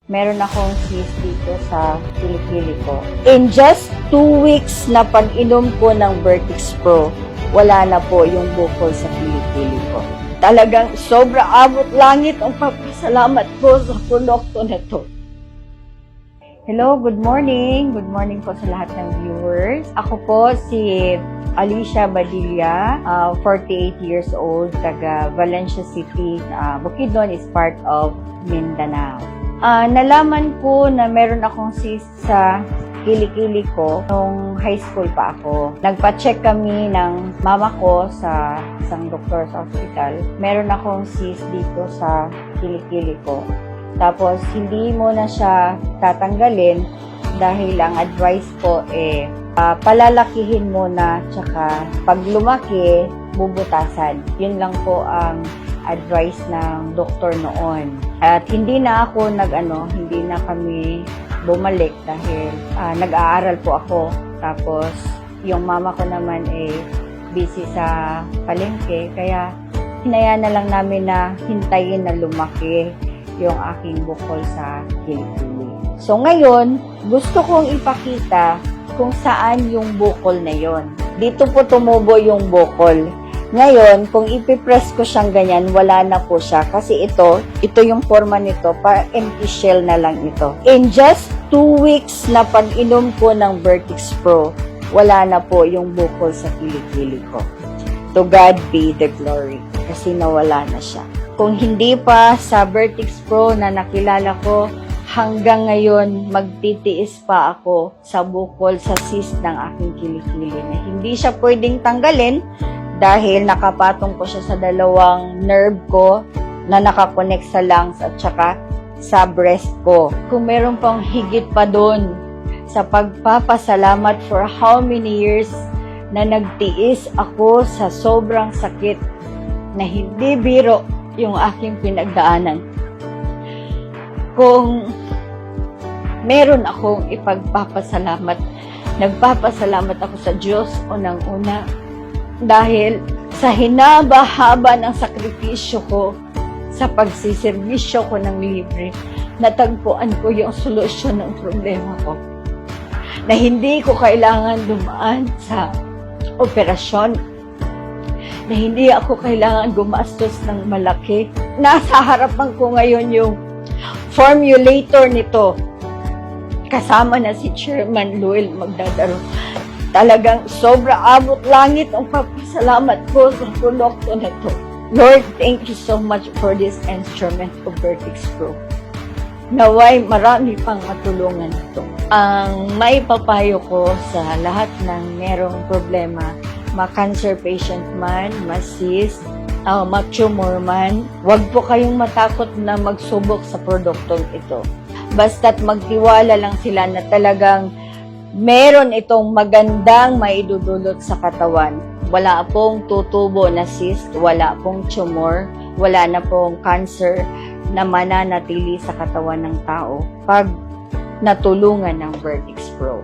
meron akong cyst dito sa kilikili ko. In just 2 weeks na pag-inom ko ng Vertex Pro, wala na po yung bukol sa kilikili ko. Talagang sobra abot langit ang pagpasalamat ko sa produkto na to. Hello, good morning. Good morning po sa lahat ng viewers. Ako po si Alicia Badilla, 48 years old, taga Valencia City. Bukidnon is part of Mindanao. Nalaman ko na meron akong cyst sa kilikili ko nung high school pa ako. Nagpa-check kami ng mama ko sa isang doktor sa hospital. Meron akong cyst dito sa kilikili ko. Tapos, hindi mo na siya tatanggalin dahil ang advice ko palalakihin mo na, tsaka pag lumaki, bubutasan. Yun lang po ang advice ng doktor noon. At hindi na kami bumalik dahil nag-aaral po ako. Tapos, yung mama ko naman busy sa palengke. Kaya, hinayaan na lang namin na hintayin na lumaki yung aking bukol sa kilikili. So, ngayon, gusto kong ipakita kung saan yung bukol na yon. Dito po tumubo yung bukol. Ngayon, kung ipipress ko siyang ganyan, wala na po siya. Kasi ito yung forma nito, empty shell na lang ito. In just 2 weeks na pag-inom ko ng Vertex Pro, wala na po yung bukol sa kilikili ko. To God be the glory. Kasi nawala na siya. Kung hindi pa sa Vertex Pro na nakilala ko, hanggang ngayon, magtitiis pa ako sa bukol sa cyst ng aking kilikili na hindi siya pwedeng tanggalin dahil nakapatong ko siya sa dalawang nerve ko na nakakonect sa lungs at saka sa breast ko. Kung meron pang higit pa doon sa pagpapasalamat for how many years na nagtiis ako sa sobrang sakit na hindi biro yung aking pinagdaanan. Kung meron akong ipagpapasalamat, nagpapasalamat ako sa Diyos unang-una dahil sa hinaba-haba ng sakripisyo ko sa pagsiservisyo ko ng libre, natagpuan ko yung solusyon ng problema ko. Na hindi ko kailangan dumaan sa operasyon, na hindi ako kailangan gumastos ng malaki. Nasa harapan ko ngayon yung formulator nito. Kasama na si Chairman Luel Magdadaro. Talagang sobra abot langit ang pagpasalamat ko sa produkto na to. Lord, thank you so much for this instrument of Vertex Pro. Naway marami pang matulungan ito. Ang may papayo ko sa lahat ng merong problema, ma-cancer patient man, ma-cyst, ma-tumor man, huwag po kayong matakot na magsubok sa produktong ito. Basta't magtiwala lang sila na talagang meron itong magandang maidudulot sa katawan. Wala pong tutubo na cyst, wala pong tumor, wala na pong cancer na mananatili sa katawan ng tao pag natulungan ng Vertex Pro.